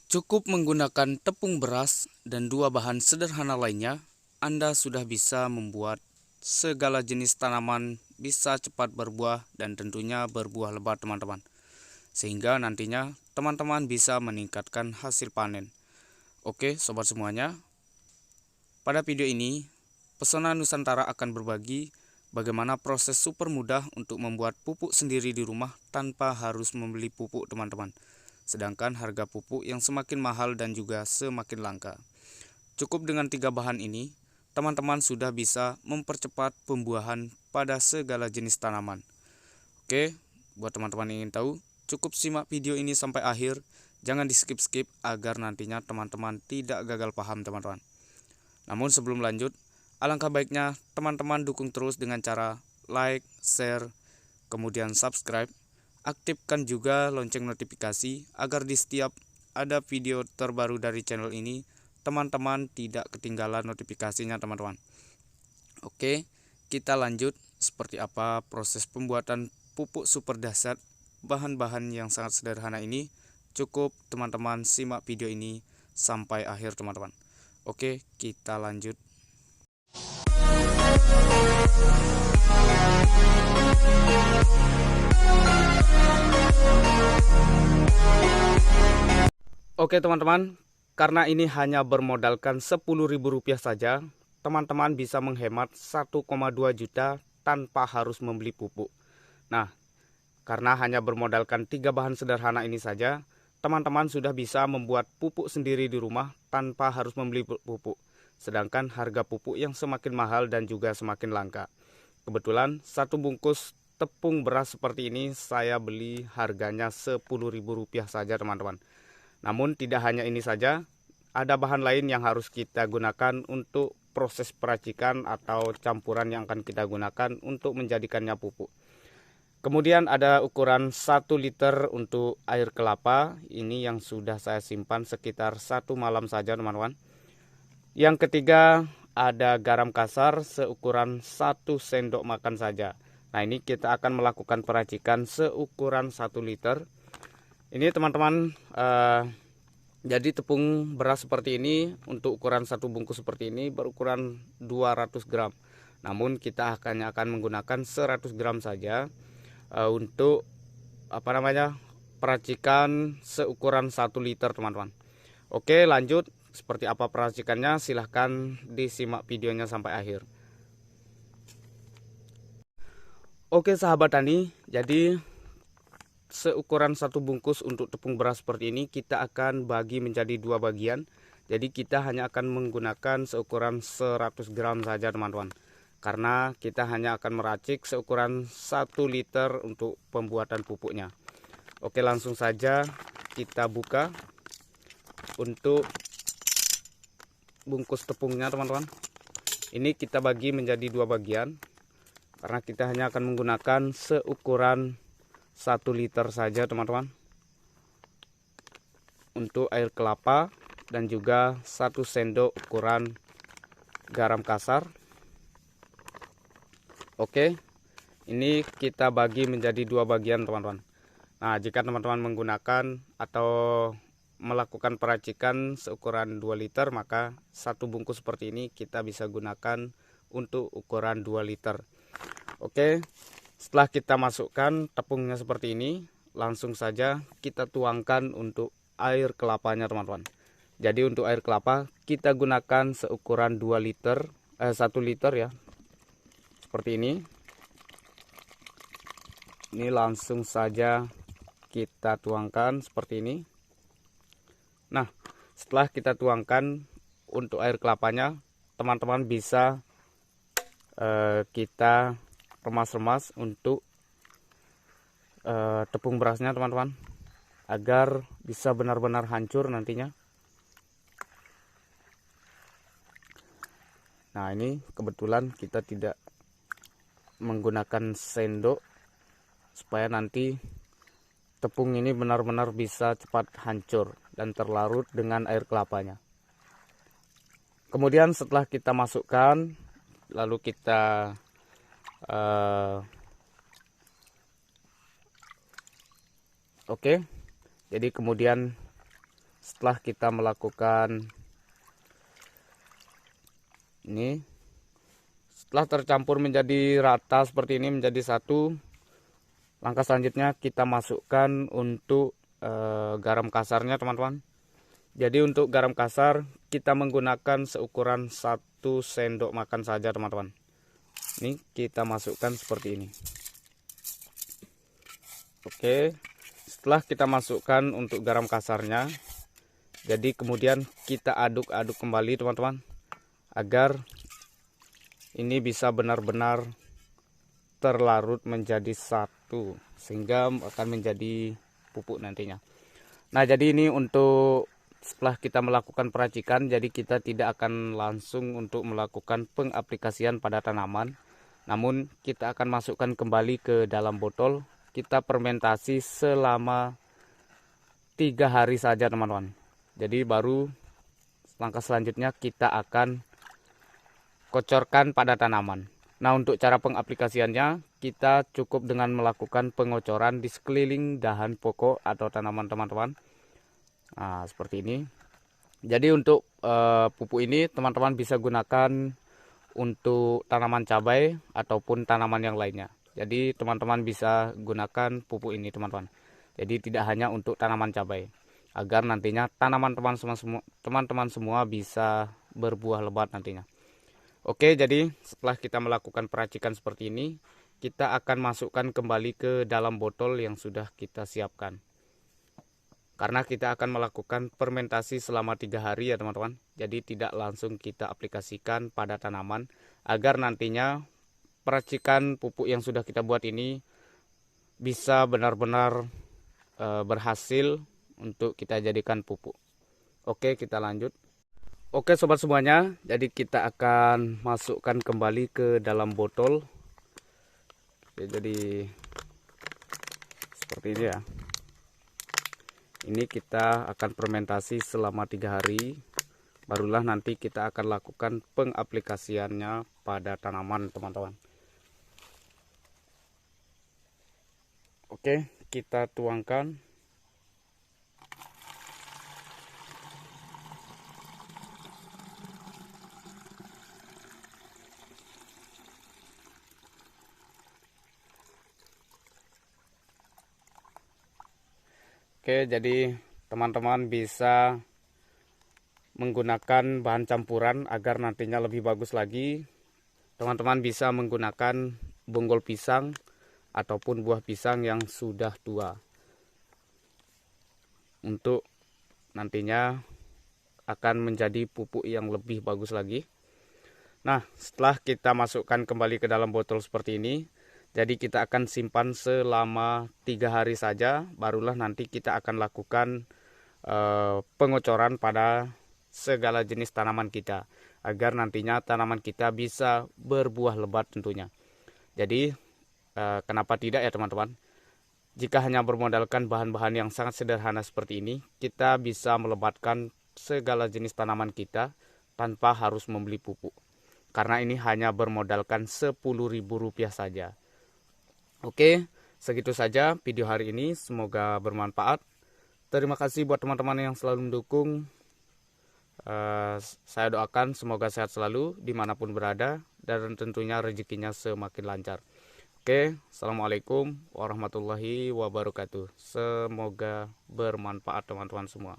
Cukup menggunakan tepung beras dan dua bahan sederhana lainnya, Anda sudah bisa membuat segala jenis tanaman bisa cepat berbuah dan tentunya berbuah lebat teman-teman. Sehingga nantinya teman-teman bisa meningkatkan hasil panen. Oke sobat semuanya, pada video ini Pesona Nusantara akan berbagi bagaimana proses super mudah untuk membuat pupuk sendiri di rumah tanpa harus membeli pupuk teman-teman. Sedangkan harga pupuk yang semakin mahal dan juga semakin langka. Cukup dengan 3 bahan ini, teman-teman sudah bisa mempercepat pembuahan pada segala jenis tanaman. Oke, buat teman-teman yang ingin tahu, cukup simak video ini sampai akhir. Jangan di skip-skip agar nantinya teman-teman tidak gagal paham teman-teman. Namun sebelum lanjut, alangkah baiknya teman-teman dukung terus dengan cara like, share, kemudian subscribe. Aktifkan juga lonceng notifikasi agar di setiap ada video terbaru dari channel ini, teman-teman tidak ketinggalan notifikasinya teman-teman. Oke, kita lanjut seperti apa proses pembuatan pupuk super dahsyat. Bahan-bahan yang sangat sederhana ini, cukup teman-teman simak video ini sampai akhir teman-teman. Oke, kita lanjut. Oke teman-teman, karena ini hanya bermodalkan Rp10.000 saja, teman-teman bisa menghemat 1,2 juta tanpa harus membeli pupuk. Nah, karena hanya bermodalkan 3 bahan sederhana ini saja, teman-teman sudah bisa membuat pupuk sendiri di rumah tanpa harus membeli pupuk. Sedangkan harga pupuk yang semakin mahal dan juga semakin langka. Kebetulan satu bungkus tepung beras seperti ini saya beli harganya Rp10.000 saja teman-teman. Namun tidak hanya ini saja, ada bahan lain yang harus kita gunakan untuk proses peracikan atau campuran yang akan kita gunakan untuk menjadikannya pupuk. Kemudian ada ukuran 1 liter untuk air kelapa, ini yang sudah saya simpan sekitar 1 malam saja teman-teman. Yang ketiga ada garam kasar seukuran 1 sendok makan saja. Nah ini kita akan melakukan peracikan seukuran 1 liter. Ini teman-teman, jadi tepung beras seperti ini untuk ukuran satu bungkus seperti ini berukuran 200 gram. Namun kita akan menggunakan 100 gram saja untuk peracikan seukuran 1 liter teman-teman. Oke lanjut, seperti apa peracikannya silahkan disimak videonya sampai akhir. Oke sahabat tani, jadi seukuran satu bungkus untuk tepung beras seperti ini kita akan bagi menjadi 2 bagian. Jadi kita hanya akan menggunakan seukuran 100 gram saja teman-teman. Karena kita hanya akan meracik seukuran 1 liter untuk pembuatan pupuknya. Oke langsung saja kita buka untuk bungkus tepungnya teman-teman. Ini kita bagi menjadi 2 bagian. Karena kita hanya akan menggunakan seukuran 1 liter saja teman-teman untuk air kelapa dan juga 1 sendok ukuran garam kasar. Oke, ini kita bagi menjadi 2 bagian teman-teman. Nah jika teman-teman menggunakan atau melakukan peracikan seukuran 2 liter, maka satu bungkus seperti ini kita bisa gunakan untuk ukuran 2 liter. Oke, setelah kita masukkan tepungnya seperti ini, langsung saja kita tuangkan untuk air kelapanya teman-teman. Jadi untuk air kelapa kita gunakan seukuran 2 liter, 1 liter ya. Seperti ini. Ini langsung saja kita tuangkan seperti ini. Nah, setelah kita tuangkan untuk air kelapanya, teman-teman bisa kita remas-remas untuk tepung berasnya teman-teman, agar bisa benar-benar hancur nantinya. Nah ini kebetulan kita tidak menggunakan sendok supaya nanti tepung ini benar-benar bisa cepat hancur dan terlarut dengan air kelapanya. Kemudian setelah kita masukkan, lalu kita oke, jadi kemudian setelah kita melakukan ini, setelah tercampur menjadi rata seperti ini, menjadi satu, langkah selanjutnya kita masukkan untuk garam kasarnya teman-teman. Jadi untuk garam kasar kita menggunakan seukuran 1 sendok makan saja teman-teman. Ini kita masukkan seperti ini. Oke, setelah kita masukkan untuk garam kasarnya, jadi kemudian kita aduk-aduk kembali teman-teman, agar ini bisa benar-benar terlarut menjadi satu, sehingga akan menjadi pupuk nantinya. Nah, jadi ini untuk setelah kita melakukan peracikan, jadi kita tidak akan langsung untuk melakukan pengaplikasian pada tanaman, namun kita akan masukkan kembali ke dalam botol. Kita fermentasi selama 3 hari saja teman-teman. Jadi baru langkah selanjutnya kita akan kocorkan pada tanaman. Nah, untuk cara pengaplikasiannya, kita cukup dengan melakukan pengocoran di sekeliling dahan pokok atau tanaman teman-teman. Nah, seperti ini. Jadi untuk pupuk ini teman-teman bisa gunakan untuk tanaman cabai ataupun tanaman yang lainnya. Jadi teman-teman bisa gunakan pupuk ini teman-teman. Jadi tidak hanya untuk tanaman cabai, agar nantinya teman-teman semua bisa berbuah lebat nantinya. Oke, jadi setelah kita melakukan peracikan seperti ini, kita akan masukkan kembali ke dalam botol yang sudah kita siapkan. Karena kita akan melakukan fermentasi selama 3 hari ya teman-teman. Jadi tidak langsung kita aplikasikan pada tanaman, agar nantinya peracikan pupuk yang sudah kita buat ini bisa benar-benar berhasil untuk kita jadikan pupuk. Oke, kita lanjut. Oke sobat semuanya, jadi kita akan masukkan kembali ke dalam botol. Jadi seperti ini ya. Ini kita akan fermentasi selama 3 hari. Barulah nanti kita akan lakukan pengaplikasiannya pada tanaman teman-teman. Oke, kita tuangkan. Oke, jadi teman-teman bisa menggunakan bahan campuran agar nantinya lebih bagus lagi. Teman-teman bisa menggunakan bonggol pisang ataupun buah pisang yang sudah tua, untuk nantinya akan menjadi pupuk yang lebih bagus lagi. Nah, setelah kita masukkan kembali ke dalam botol seperti ini, jadi kita akan simpan selama 3 hari saja. Barulah nanti kita akan lakukan pengocoran pada segala jenis tanaman kita, agar nantinya tanaman kita bisa berbuah lebat tentunya. Jadi kenapa tidak ya teman-teman? Jika hanya bermodalkan bahan-bahan yang sangat sederhana seperti ini, kita bisa melebatkan segala jenis tanaman kita tanpa harus membeli pupuk. Karena ini hanya bermodalkan Rp10.000 saja. Oke, segitu saja video hari ini. Semoga bermanfaat. Terima kasih buat teman-teman yang selalu mendukung. Saya doakan semoga sehat selalu dimanapun berada, dan tentunya rezekinya semakin lancar. Oke, assalamualaikum warahmatullahi wabarakatuh. Semoga bermanfaat teman-teman semua.